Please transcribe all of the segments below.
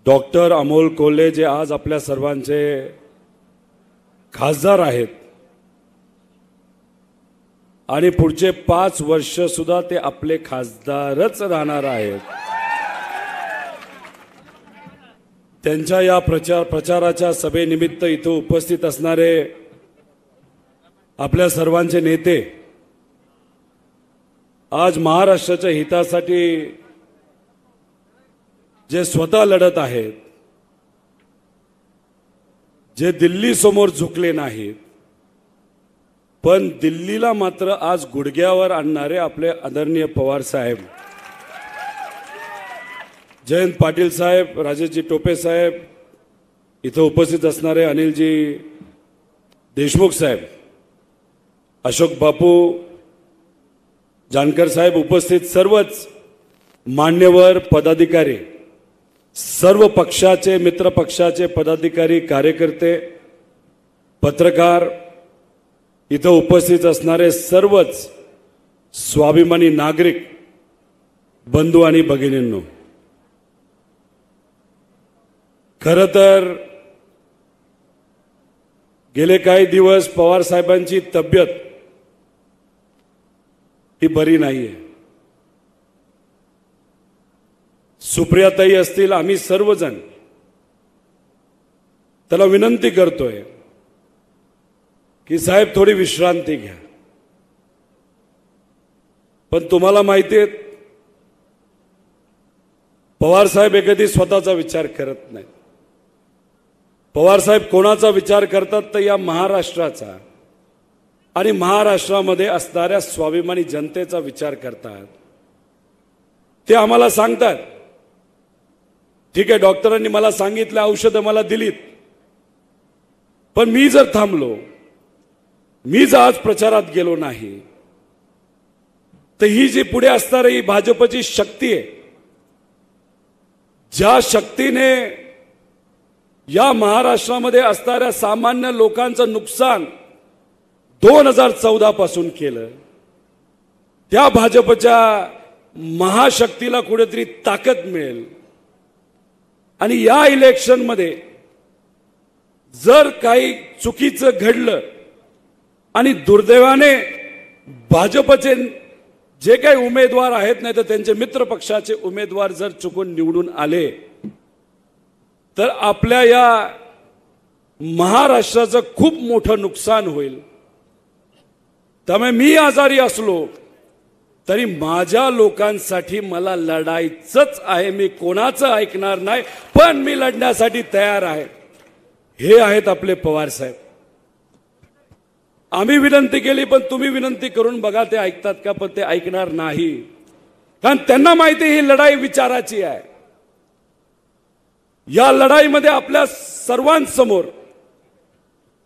Doctor Amol Kolhe जे आज आपल्या सर्वांचे खासदार आहेत आणि पुढचे 5 वर्ष सुद्धा ते आपले खासदारच राहणार आहेत। त्यांच्या या प्रचाराच्या सभेनिमित्त इथे उपस्थित असणारे आपल्या सर्वांचे नेते आज महाराष्ट्राच्या हितासाठी जे स्वतः लढत आहेत, जे दिल्ली समोर झुकले नाहीत, पण दिल्लीला मात्र आज गुडघ्यावर आणणारे आपले आदरणीय पवार साहेब, जयंत पाटील साहेब, राजेशजी टोपे साहेब, इथे उपस्थित असणारे अनिलजी देशमुख साहेब, अशोक बापू जानकर साहेब, उपस्थित सर्वच मान्यवर पदाधिकारी, सर्व पक्षाचे मित्र पक्षाचे पदाधिकारी, कार्यकर्ते, पत्रकार, इथे उपस्थित असणारे सर्वच स्वाभिमानी नागरिक बंधू आणि भगिनींनो, खरं तर गेले काही दिवस पवार साहेबांची तब्येत ही बरी नाहीये। सुप्रियाताई असतील, आम्ही सर्वजण त्याला विनंती करतोय की साहेब थोडी विश्रांती घ्या, पण तुम्हाला माहिती आहे पवार साहेब कधी स्वतःचा विचार करत नाहीत। पवार साहेब कोणाचा विचार करतात तर या महाराष्ट्राचा आणि महाराष्ट्रामध्ये असणाऱ्या स्वाभिमानी जनतेचा विचार करतात। ते आम्हाला सांगतात, ठीक आहे डॉक्टरांनी मला सांगितलं, औषधं मला दिलीत, पण मी जर थांबलो, मी जर आज प्रचारात गेलो नाही, तर ही जी पुढे असणारी ही भाजपची शक्ती आहे, ज्या शक्तीने या महाराष्ट्रामध्ये असणाऱ्या सामान्य लोकांचं नुकसान 2014 पासून केलं, त्या भाजपच्या महाशक्तीला कुठेतरी ताकद मिळेल आणि या इलेक्शनमध्ये जर काही चुकीचं घडलं आणि दुर्दैवाने भाजपचे जे काही उमेदवार आहेत नाही तर त्यांचे मित्र पक्षाचे उमेदवार जर चुकून निवडून आले तर आपल्या या महाराष्ट्राचं खूप मोठं नुकसान होईल। त्यामुळे मी आजारी असलो तरी माझ्या लोकांसाठी मला लढायचंच आहे, मी कोणाचं ऐकणार नाही, पण मी लढण्यासाठी तयार आहे। हे आहेत आपले पवार साहेब। आम्ही विनंती केली, पण तुम्ही विनंती करून बघा ते ऐकतात का, पण ते ऐकणार नाही, कारण त्यांना माहिती ही लढाई विचाराची आहे। या लढाईमध्ये आपल्या सर्वांसमोर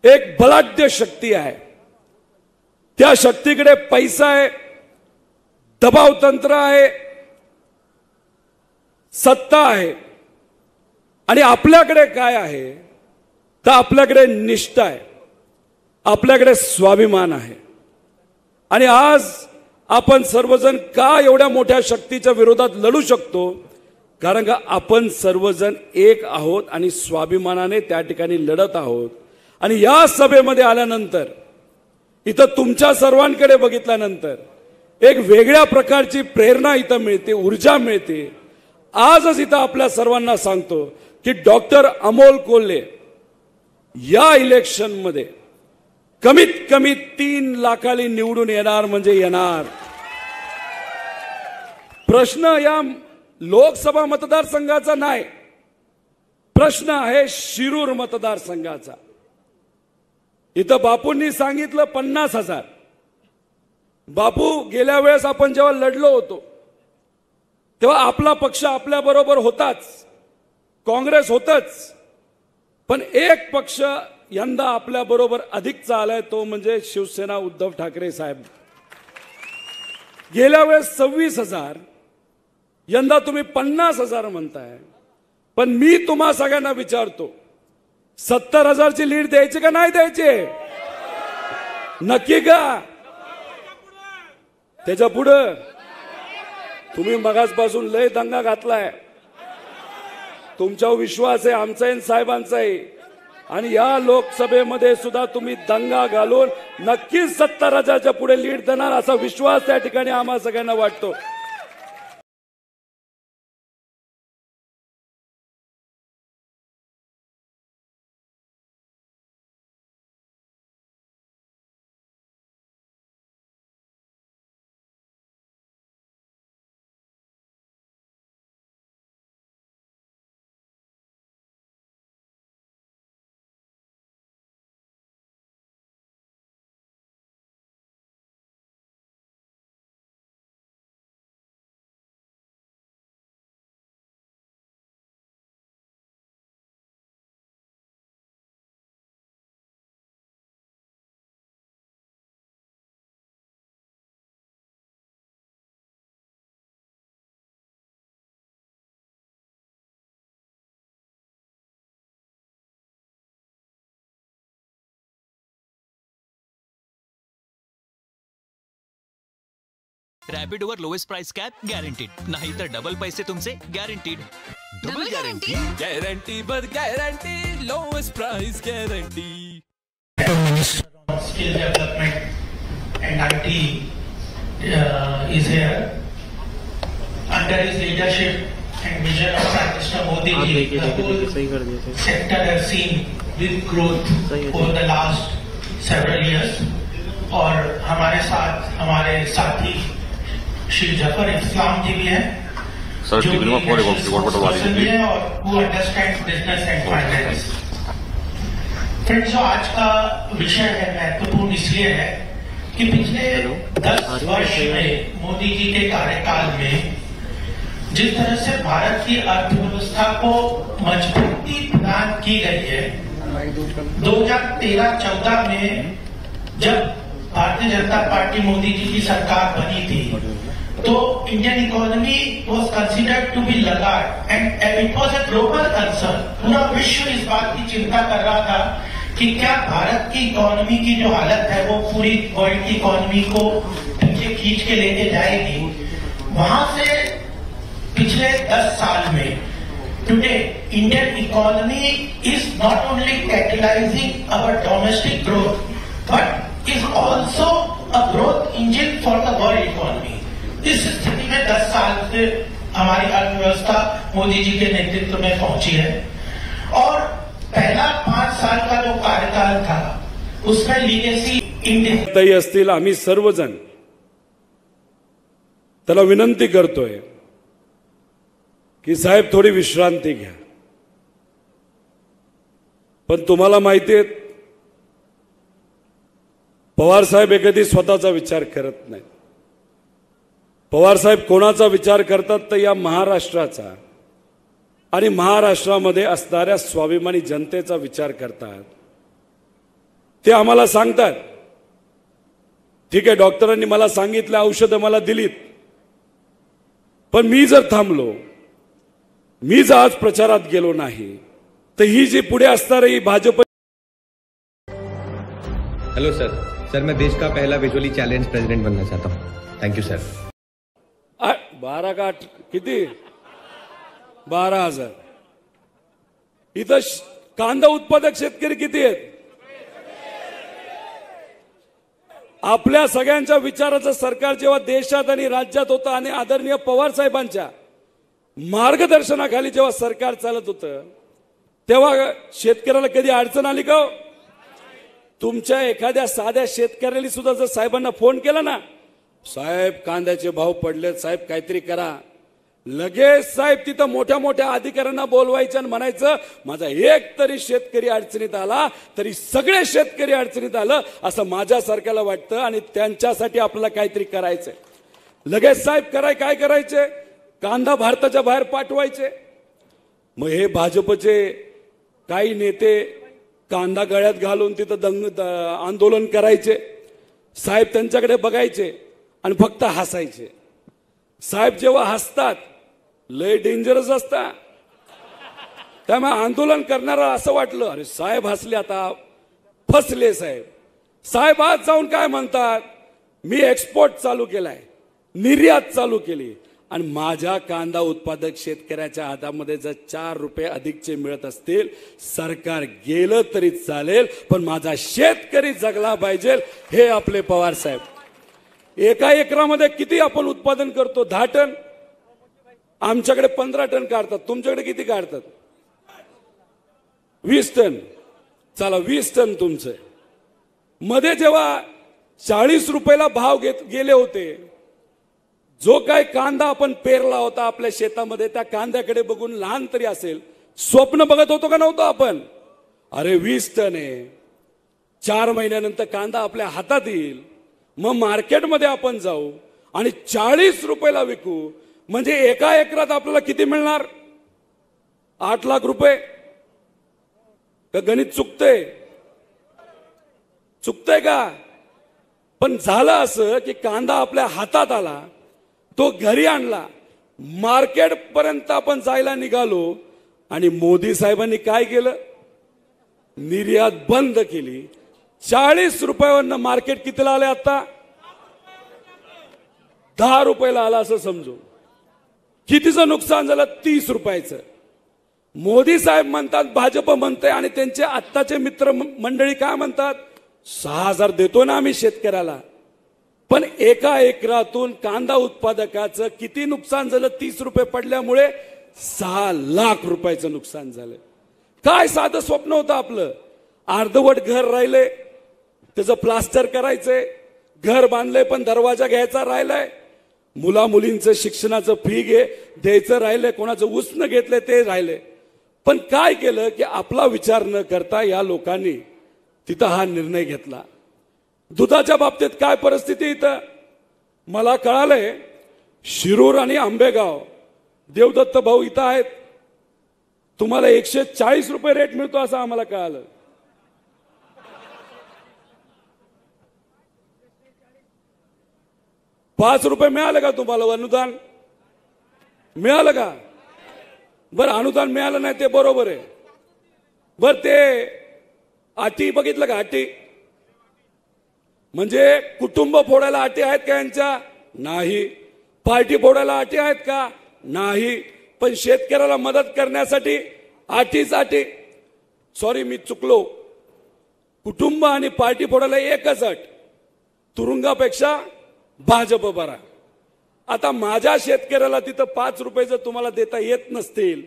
एक बलाढ्य शक्ती आहे, त्या शक्तीकडे पैसा आहे, दबाव तंत्र आहे, सत्ता आहे, आणि आपल्याकडे काय आहे तर आपल्याकडे निष्ठा आहे, आपल्याकडे स्वाभिमान आहे। आणि आज आपण सर्वजण का एवढ्या मोठ्या शक्तीच्या विरोधात लढू शकतो, कारण का आपण सर्वजण एक आहोत आणि स्वाभिमानाने त्या ठिकाणी लढत आहोत। आणि या सभेमध्ये आल्यानंतर, इथं तुमच्या सर्वांकडे बघितल्यानंतर एक वेगळ्या प्रकारची प्रेरणा इथं मिळते, ऊर्जा मिळते। आजच इथं आपल्या सर्वांना सांगतो की डॉक्टर अमोल कोल्हे या इलेक्शनमध्ये कमीत कमी 3 लाखांनी निवडून येणार म्हणजे येणार। प्रश्न या लोकसभा मतदारसंघाचा नाही, प्रश्न आहे शिरूर मतदारसंघाचा। इथं बापूंनी सांगितलं 50,000। बापू गेल्या वेळेस आपण जेव्हा लढलो होतो तेव्हा आपला पक्ष आपल्या बरोबर होताच, काँग्रेस होतच, पण एक पक्ष यंदा आपल्या बरोबर अधिकचा आलाय, तो म्हणजे शिवसेना उद्धव ठाकरे साहेब। गेल्या वेळेस 26,000, यंदा तुम्ही 50,000 म्हणताय, पण मी तुम्हा सगळ्यांना विचारतो 70,000ची लीड द्यायची का नाही द्यायची, नक्की का? त्याच्या पुढे तुम्ही मगासपासून लय दंगा घातलाय, तुमच्यावर विश्वास आहे, आमचा आहे साहेबांचा आहे. आणि या लोकसभेमध्ये सुद्धा तुम्ही दंगा घालून नक्कीच 70,000च्या पुढे लीड देणार असा विश्वास त्या ठिकाणी आम्हा सगळ्यांना वाटतो. रॅपिडोवर लोएस्ट प्राइस कॅप गॅरंटीड, नाही तर डबल पैसे तुमचे गॅरंटीड. डबल गॅरंटी, गॅरंटी बर guarantee, lowest price guarantee. Skill development and IT is here. Under his leadership and vision of Prime Minister Modi ji, the whole sector has seen big growth over the last several years. और हमारे साथ हमारे साथी श्री जफर इस्लाम जी भी हैं, जो भी है और who understand business and finance. Friends, आज का विषय है महत्वपूर्ण इसलिए है कि पिछले 10 वर्ष में मोदी जी के कार्यकाल में जिस तरह से भारत की अर्थव्यवस्था को मजबूती प्रदान की गई है, 2013-14 में जब भारतीय जनता पार्टी मोदी जी की सरकार बनी थी तो Indian economy was considered to be laggard and it was a global concern. पूरा विश्व इस बात की चिंता कर रहा था कि क्या भारत की इकोनॉमी की जो हालत है वो पूरी वर्ल्ड की इकोनॉमी को पीछे खींच के लेके जाएगी. वहां से पिछले 10 साल में today Indian economy is not only catalysing our domestic growth but is also a growth engine for the world economy. इस स्थिति में 10 साल से हमारी अर्थव्यवस्था मोदी जी के नेतृत्व में पहुंची है और पहला 5 साल का जो कार्यकाल था उसमें लीगेसी इंडिया असतील आम्ही सर्वजण त्याला विनंती करतोय की साहेब थोडी विश्रांती घ्या. पण तुम्हाला माहिती आहे पवार साहेब कधी स्वतःचा विचार करत नाहीत. पवार साहेब कोणाचा विचार करतात तर या महाराष्ट्राचा आणि महाराष्ट्रामध्ये असणाऱ्या स्वाभिमानी जनतेचा विचार करतात. ते आम्हाला सांगतात ठीक आहे डॉक्टरांनी मला सांगितलं, औषधं मला दिलीत, पण मी जर थांबलो, मी जर आज प्रचारात गेलो नाही तर ही जी पुढे असणार ही भाजप. हेलो सर, मैं देश का पहला विजुअली चैलेंज प्रेसिडेंट बनना चाहता हूँ. Thank you sir. 12 का किती 12,000. इथं कांदा उत्पादक शेतकरी किती आहेत? आपल्या सगळ्यांच्या विचाराचं सरकार जेव्हा देशात आणि राज्यात होतं आणि आदरणीय पवार साहेबांच्या मार्गदर्शनाखाली जेव्हा सरकार चालत होतं तेव्हा शेतकऱ्याला कधी अडचण आली का? तुमच्या एखाद्या साध्या शेतकऱ्याला सुद्धा जर साहेबांना फोन केला ना, साहेब कांद्याचे भाव पडलेत, साहेब काहीतरी करा, लगेच साहेब तिथं मोठ्या मोठ्या अधिकाऱ्यांना बोलवायचं आणि म्हणायचं माझा एक तरी शेतकरी अडचणीत आला तरी सगळे शेतकरी अडचणीत आलं असं माझ्या सरकारला वाटतं आणि त्यांच्यासाठी आपल्याला काहीतरी करायचंय. लगेच साहेब काय करायचे? कांदा भारताच्या बाहेर पाठवायचे. मग हे भाजपचे काही नेते कांदा गळ्यात घालून तिथं आंदोलन करायचे. साहेब त्यांच्याकडे बघायचे आणि फक्त हसायचे. साहेब जेव्हा हसतात लय डेंजरस असतात. त्यामुळे आंदोलन करणारा असं वाटलं अरे साहेब हसले आता फसले साहेब. साहेब आज जाऊन काय म्हणतात, मी एक्सपोर्ट चालू केलाय, निर्यात चालू केली आणि माझ्या कांदा उत्पादक शेतकऱ्याच्या हातामध्ये जर 4 रुपये अधिकचे मिळत असतील, सरकार गेलं तरी चालेल, पण माझा शेतकरी जगला पाहिजे. हे आपले पवार साहेब. एका एकरामध्ये किती आपण उत्पादन करतो? 10 टन. आमच्याकडे 15 टन काढतात. तुमच्याकडे किती काढतात? 20 टन. चला 20 टन तुमचं. मध्ये जेव्हा 40 रुपयाला भाव गेले होते, जो काय कांदा आपण पेरला होता आपल्या शेतामध्ये, त्या कांद्याकडे बघून लहान तरी असेल स्वप्न बघत होतो का नव्हतं आपण? अरे 20 टन आहे, 4 महिन्यानंतर कांदा आपल्या हातात येईल, मग मार्केटमध्ये आपण जाऊ आणि 40 रुपयाला विकू, म्हणजे एका एकरात आपल्याला किती मिळणार? 8 लाख रुपये. का गणित चुकतंय? चुकतंय का? पण झालं असं की कांदा आपल्या हातात आला, तो घरी आणला, मार्केट पर्यंत आपण जायला निघालो आणि मोदी साहेबांनी काय केलं? निर्यात बंद केली. 40 रुपयावरनं मार्केट कितीला आले? आता 10 रुपयाला आला असं समजू. कितीचं नुकसान झालं? 30 रुपयाचं. मोदी साहेब म्हणतात, भाजप म्हणते आणि त्यांचे आत्ताचे मित्र मंडळी काय म्हणतात? 6,000 देतो ना आम्ही शेतकऱ्याला. पण एका एकरातून कांदा उत्पादकाचं किती नुकसान झालं? 30 रुपये पडल्यामुळे 6 लाख रुपयाचं नुकसान झालं. काय साधं स्वप्न होतं आपलं? अर्धवट घर राहिले, त्याचं प्लास्टर करायचंय. घर बांधलंय पण दरवाजा घ्यायचा राहिलाय. मुला मुलींचं शिक्षणाचं फी द्यायचं राहिलंय. कोणाचं उसनं घेतलंय ते राहिलंय. पण काय केलं की आपला विचार न करता या लोकांनी तिथं हा निर्णय घेतला. दुधाच्या बाबतीत काय परिस्थिती इथं? मला कळालंय शिरूर आणि आंबेगाव, देवदत्त भाऊ इथं आहेत, तुम्हाला 140 रुपये रेट मिळतो असं आम्हाला कळालं. ₹5 मिळालं का तुम्हाला? अनुदान मिळालं का? बरं, अनुदान मिळालं नाही ते बरोबर आहे. बरं, ते अटी बघितलं का? अटी म्हणजे कुटुंब फोडायला अटी आहेत का यांच्या? नाही. पार्टी फोडायला अटी आहेत का? नाही. पण शेतकऱ्याला मदत करण्यासाठी अटीच अटी. सॉरी, मी चुकलो. कुटुंब आणि पार्टी फोडायला एकच अट, तुरुंगापेक्षा भाजप बरा. आता माझ्या शेतकऱ्याला तिथं 5 रुपये जर तुम्हाला देता येत नसतील,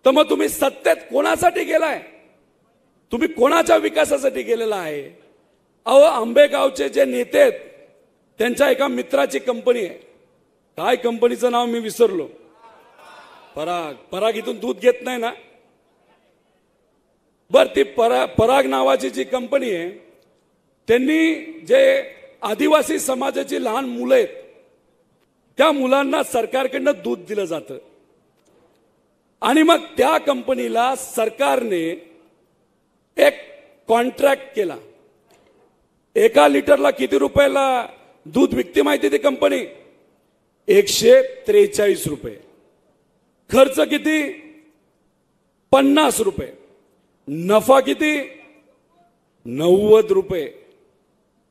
तर मग तुम्ही सत्तेत कोणासाठी गेलाय? तुम्ही कोणाच्या विकासासाठी गेलेला आहे? अहो, आंबेगावचे जे नेते आहेत त्यांच्या एका मित्राची कंपनी आहे. काय कंपनीचं नाव मी विसरलो. पराग इथून दूध घेत नाही ना? बर, ती पराग नावाची जी कंपनी आहे, त्यांनी जे आदिवासी समाजाची लहान मुलं आहेत त्या मुलांना सरकारकडनं दूध दिलं जातं. आणि मग त्या कंपनीला सरकारने एक कॉन्ट्रॅक्ट केला. 1 लिटरला किती रुपयाला दूध विकते माहिती? ती कंपनी 143 रुपये. खर्च किती? 50 रुपये. नफा किती? 90 रुपये.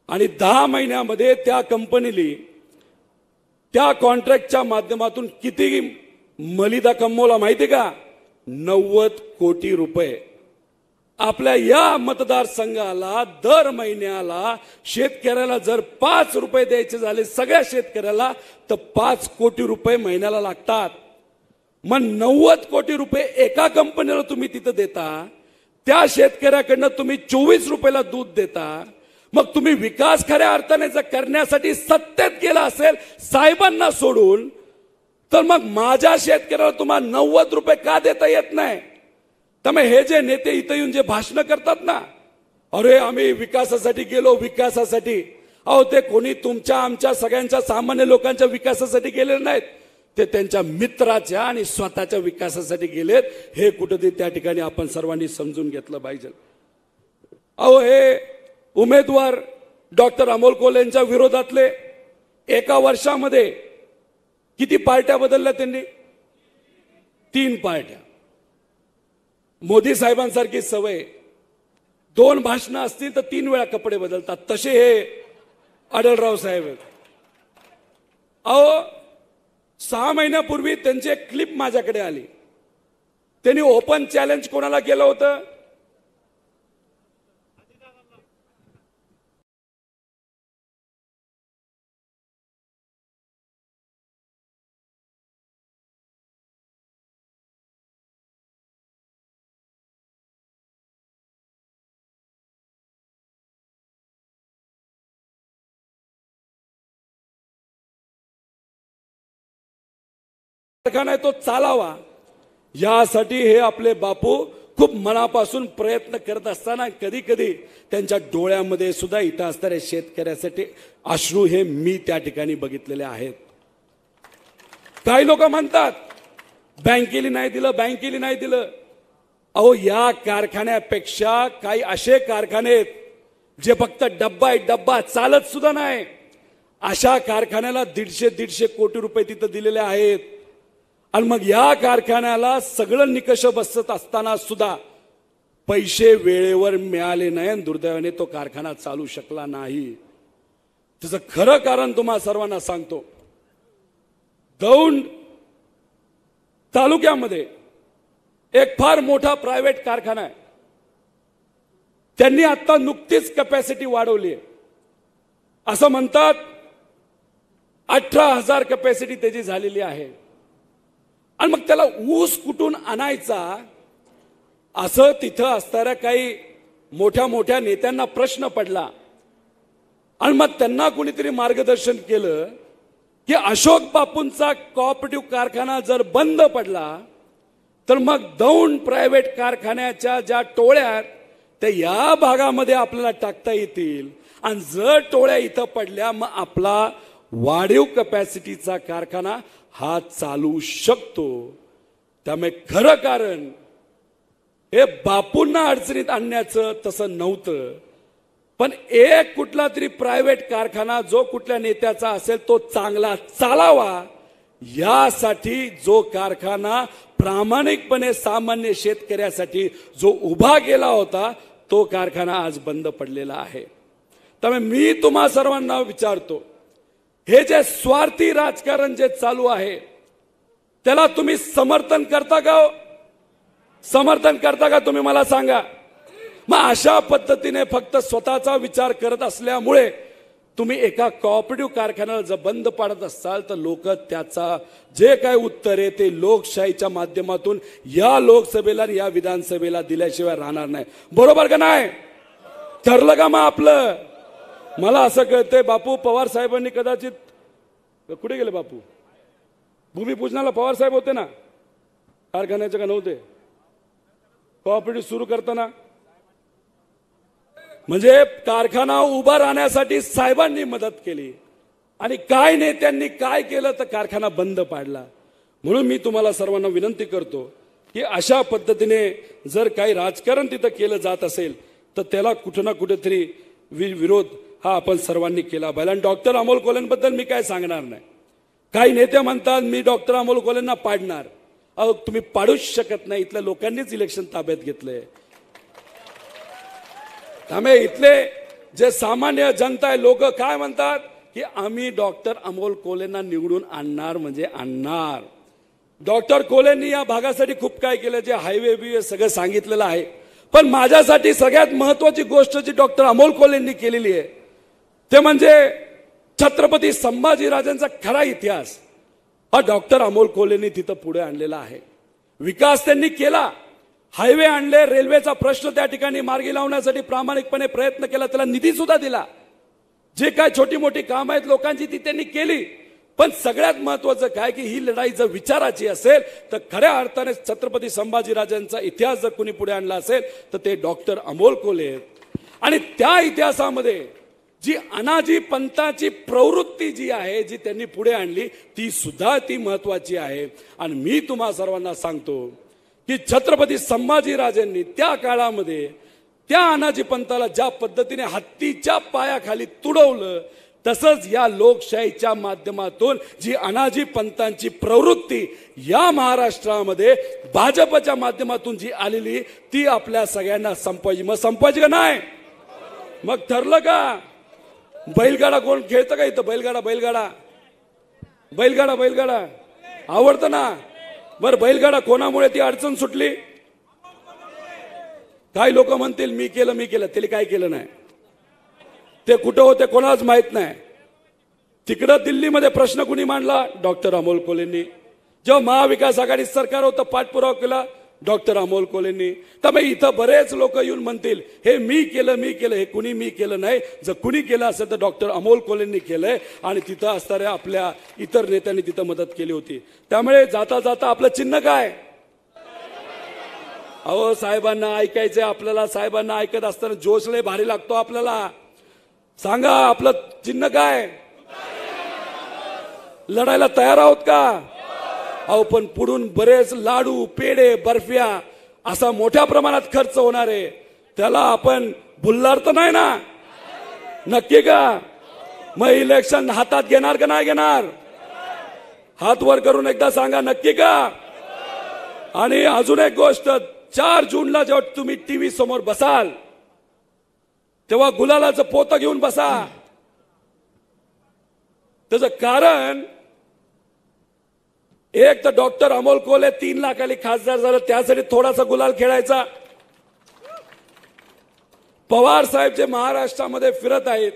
आणि 10 महिन्यामध्ये त्या कंपनीली त्या कॉन्ट्रॅक्टच्या माध्यमातून किती मलिदा कमवला माहिती का? 90 कोटी रुपये. आपल्या या मतदारसंघाला दर महिन्याला शेतकऱ्याला जर 5 रुपये द्यायचे झाले सगळ्या शेतकऱ्याला, तर 5 कोटी रुपये महिन्याला लागतात. मग 90 कोटी रुपये एका कंपनीला तुम्ही तिथं देता, त्या शेतकऱ्याकडनं तुम्ही 24 रुपयाला दूध देता. मग तुम्ही विकास खऱ्या अर्थाने जर करण्यासाठी सत्तेत गेला असेल साहेबांना सोडून, तर मग माझ्या शेतकऱ्याला तुम्हाला 90 रुपये का देता येत नाही? त्यामुळे हे जे नेते इथं येऊन जे भाषण करतात ना, अरे आम्ही विकासासाठी गेलो, विकासासाठी, अहो ते कोणी तुमच्या आमच्या सगळ्यांच्या सामान्य लोकांच्या विकासासाठी गेले नाहीत. ते त्यांच्या मित्राच्या आणि स्वतःच्या विकासासाठी गेलेत. हे कुठेतरी त्या ठिकाणी आपण सर्वांनी समजून घेतलं पाहिजे. अहो, हे उमेदवार डॉक्टर अमोल कोल्हे यांच्या विरोधातले एका वर्षामध्ये किती पार्ट्या बदलल्या त्यांनी? 3 पार्ट्या. मोदी साहेबांसारखी सवय, 2 भाषणं असतील तर 3 वेळा कपडे बदलतात. तसे हे आढळराव साहेब आहेत. अहो, 6 महिन्यापूर्वी त्यांची एक क्लिप माझ्याकडे आली. त्यांनी ओपन चॅलेंज कोणाला केलं होतं? कारखाना तो चालावा यासाठी हे आपले बापू खूप मनापासून प्रयत्न करत असताना कधी कधी त्यांच्या डोळ्यामध्ये सुद्धा इथं असणाऱ्या शेतकऱ्यासाठी अश्रू हे मी त्या ठिकाणी बघितलेले आहेत. काही लोक म्हणतात बँकेली नाही दिलं, बँकेली नाही दिलं. अहो, या कारखान्यापेक्षा काही असे कारखाने आहेत जे फक्त डब्बा चालत सुद्धा नाही. अशा कारखान्याला 150 कोटी रुपये तिथं दिलेले आहेत. आणि मग या कारखान्याला सगळं निकष बसत असताना सुद्धा पैसे वेळेवर मिळाले नाही आणि दुर्दैवाने तो कारखाना चालू शकला नाही. त्याचं खरं कारण तुम्हा सर्वांना सांगतो. दौंड तालुक्यामध्ये एक फार मोठा प्रायव्हेट कारखाना आहे. त्यांनी आता नुकतीच कॅपॅसिटी वाढवली आहे. असं म्हणतात 18,000 कॅपॅसिटी त्याची झालेली आहे. आणि मग त्याला ऊस कुठून आणायचा असं तिथं असणाऱ्या काही मोठ्या मोठ्या नेत्यांना प्रश्न पडला. आणि मग त्यांना कुणीतरी मार्गदर्शन केलं की अशोक बापूंचा कोऑपरेटिव्ह कारखाना जर बंद पडला तर मग दौंड प्रायव्हेट कारखान्याच्या ज्या टोळ्या आहेत त्या या भागामध्ये आपल्याला टाकता येतील. आणि जर टोळ्या इथं पडल्या मग आपला वाढीव कॅपॅसिटीचा कारखाना हा चालू शकतो. त्यामुळे खरं कारण हे बापूंना अडचणीत आणण्याचं तसं नव्हतं. पण एक कुठला तरी प्रायव्हेट कारखाना जो कुठल्या नेत्याचा असेल तो चांगला चालावा यासाठी जो कारखाना प्रामाणिकपणे सामान्य शेतकऱ्यासाठी जो उभा केला होता तो कारखाना आज बंद पडलेला आहे. त्यामुळे मी तुम्हा सर्वांना विचारतो, हे जे स्वार्थी राजकारण जे चालू आहे त्याला तुम्ही समर्थन करता का? समर्थन करता का तुम्ही मला सांगा. मग अशा पद्धतीने फक्त स्वतःचा विचार करत असल्यामुळे तुम्ही एका कोऑपरेटिव्ह कारखान्याला जर बंद पाडत असाल तर लोक त्याचा जे काय उत्तर आहे ते लोकशाहीच्या माध्यमातून या लोकसभेला या विधानसभेला दिल्याशिवाय राहणार नाही. बरोबर का नाही? ठरलं का मग आपलं? मला असं कळतंय बापू पवार साहेबांनी कदाचित, कुठे गेले बापू? भूमिपूजनाला पवार साहेब होते ना कारखान्याचे का नव्हते? कोऑपरेटिव्ह सुरू करताना म्हणजे कारखाना उभा राहण्यासाठी साहेबांनी मदत केली आणि काय नेत्यांनी काय केलं तर कारखाना बंद पाडला. म्हणून मी तुम्हाला सर्वांना विनंती करतो की अशा पद्धतीने जर काही राजकारण तिथं केलं जात असेल तर त्याला कुठं ना कुठेतरी विरोध हा आपण सर्वांनी केला पाहिजे. आणि डॉक्टर अमोल कोल्हेंबद्दल मी काय सांगणार नाही. काही नेते म्हणतात मी डॉक्टर अमोल कोल्हेंना पाडणार. अहो, तुम्ही पाडूच शकत नाही. इथल्या लोकांनीच इलेक्शन ताब्यात घेतलंय. त्यामुळे इथले जे सामान्य जनता आहे लोक काय म्हणतात की आम्ही डॉक्टर अमोल कोल्हेंना निवडून आणणार म्हणजे आणणार. डॉक्टर कोल्हेंनी या भागासाठी खूप काय केलं, जे हायवे बिवे सगळं सांगितलेलं आहे. पण माझ्यासाठी सगळ्यात महत्वाची गोष्ट जी डॉक्टर अमोल कोल्हेंनी केलेली आहे ते म्हणजे छत्रपती संभाजीराजांचा खरा इतिहास हा डॉक्टर अमोल कोल्हेंनी तिथं पुढे आणलेला आहे. विकास त्यांनी केला, हायवे आणले, रेल्वेचा प्रश्न त्या ठिकाणी मार्गी लावण्यासाठी प्रामाणिकपणे प्रयत्न केला, त्याला निधी सुद्धा दिला. जे काय छोटी मोठी काम आहेत लोकांची ती त्यांनी केली. पण सगळ्यात महत्वाचं काय की ही लढाई जर विचाराची असेल तर खऱ्या अर्थाने छत्रपती संभाजीराजांचा इतिहास जर कोणी पुढे आणला असेल तर ते डॉक्टर अमोल कोल्हे आहेत. आणि त्या इतिहासामध्ये जी अनाजी पंथाची प्रवृत्ती जी आहे जी त्यांनी पुढे आणली ती सुद्धा ती महत्वाची आहे. आणि मी तुम्हा सर्वांना सांगतो की छत्रपती संभाजीराजांनी त्या काळामध्ये त्या अनाजी पंथाला ज्या पद्धतीने हत्तीच्या पायाखाली तुडवलं तसंच या लोकशाहीच्या माध्यमातून जी अनाजी पंथांची प्रवृत्ती या महाराष्ट्रामध्ये भाजपच्या माध्यमातून जी आलेली ती आपल्या सगळ्यांना संपवायची. मग संपवायची का नाही? मग ठरलं का? बैलगाडा कोण खेळतं का इथं? बैलगाडा बैलगाडा बैलगाडा बैलगाडा आवडतं ना? बरं, बैलगाडा कोणामुळे ती अडचण सुटली? काही लोक म्हणतील मी केलं, त्याला काय केलं नाही. ते कुठं होते कोणालाच माहित नाही. तिकडं दिल्लीमध्ये प्रश्न कुणी मांडला? डॉक्टर अमोल कोल्हेंनी. जेव्हा महाविकास आघाडी सरकार होतं पाठपुरावा केला डॉक्टर अमोल कोल्हेंनी. त्यामुळे इथं बरेच लोक येऊन म्हणतील हे मी केलं, हे कुणी मी केलं नाही. जर कुणी केलं असेल तर डॉक्टर अमोल कोल्हेंनी केलंय आणि तिथं असणाऱ्या आपल्या इतर नेत्यांनी तिथं मदत केली होती. त्यामुळे जाता जाता आपलं चिन्ह काय? अहो साहेबांना ऐकायचंय आपल्याला. साहेबांना ऐकत असताना जोश लय भारी लागतो आपल्याला. सांगा आपलं चिन्ह काय? लढायला तयार आहोत का? अहो पण पुढून बरेच लाडू, पेढे, बर्फ्या असा मोठ्या प्रमाणात खर्च होणार आहे. त्याला आपण भुलणार तर नाही ना? नक्की का? मग इलेक्शन हातात घेणार का नाही घेणार? हात वर करून एकदा सांगा नक्की का? आणि अजून एक गोष्ट, 4 जूनला जेव्हा तुम्ही टीव्ही समोर बसाल तेव्हा गुलालाचं पोतं घेऊन बसा. त्याचं कारण एक तर डॉक्टर अमोल कोल्हे 3 लाखाली खासदार झालं, त्यासाठी थोडासा गुलाल खेळायचा. पवार साहेब जे महाराष्ट्रामध्ये फिरत आहेत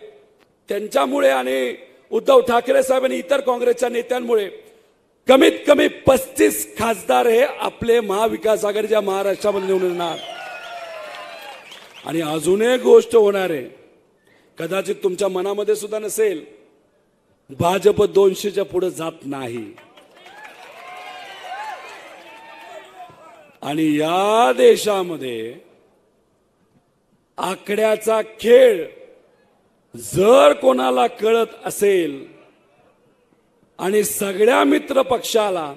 त्यांच्यामुळे आणि उद्धव ठाकरे साहेब आणि इतर काँग्रेसच्या नेत्यांमुळे कमीत कमी 35 खासदार हे आपले महाविकास आघाडीच्या महाराष्ट्रामध्ये निवडून येणार. आणि अजून एक गोष्ट होणार आहे, कदाचित तुमच्या मनामध्ये सुद्धा नसेल, भाजप 200च्या पुढे जात नाही. आणि या देशामध्ये आकड्याचा खेळ जर कोणाला कळत असेल आणि सगळ्या मित्र पक्षाला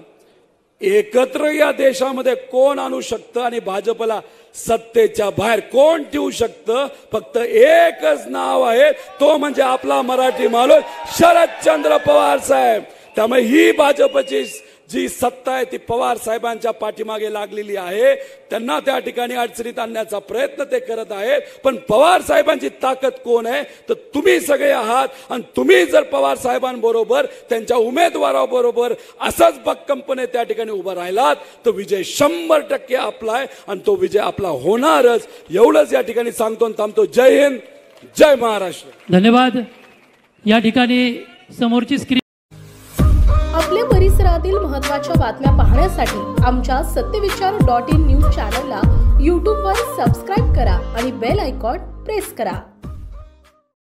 एकत्र या देशामध्ये कोण आणू शकतं आणि भाजपला सत्तेच्या बाहेर कोण ठेवू शकतं, फक्त एकच नाव आहे, तो म्हणजे आपला मराठी माणूस शरदचंद्र पवार साहेब. त्यामुळे ही भाजपची जी सत्ता आहे ती पवार साहेबांच्या पाठीमागे लागलेली आहे. त्यांना त्या ठिकाणी अडचणीत आणण्याचा प्रयत्न ते करत आहेत. पण पवार साहेबांची ताकद कोण आहे तर तुम्ही सगळे आहात. आणि तुम्ही जर पवार साहेबांबरोबर त्यांच्या उमेदवाराबरोबर असंच भक्कमपणे त्या ठिकाणी उभं राहिलात तर विजय 100% आपला आहे आणि तो विजय आपला होणारच. एवढंच या ठिकाणी सांगतो आणि थांबतो. जय हिंद, जय महाराष्ट्र. धन्यवाद. या ठिकाणी समोरची स्क्रीन. आपल्या परिसरातील महत्त्वाच्या बातम्या पाहण्यासाठी आमच्या सत्यविचार.in न्यूज चॅनलला यूट्यूबवर सबस्क्राईब करा आणि बेल आयकॉन प्रेस करा.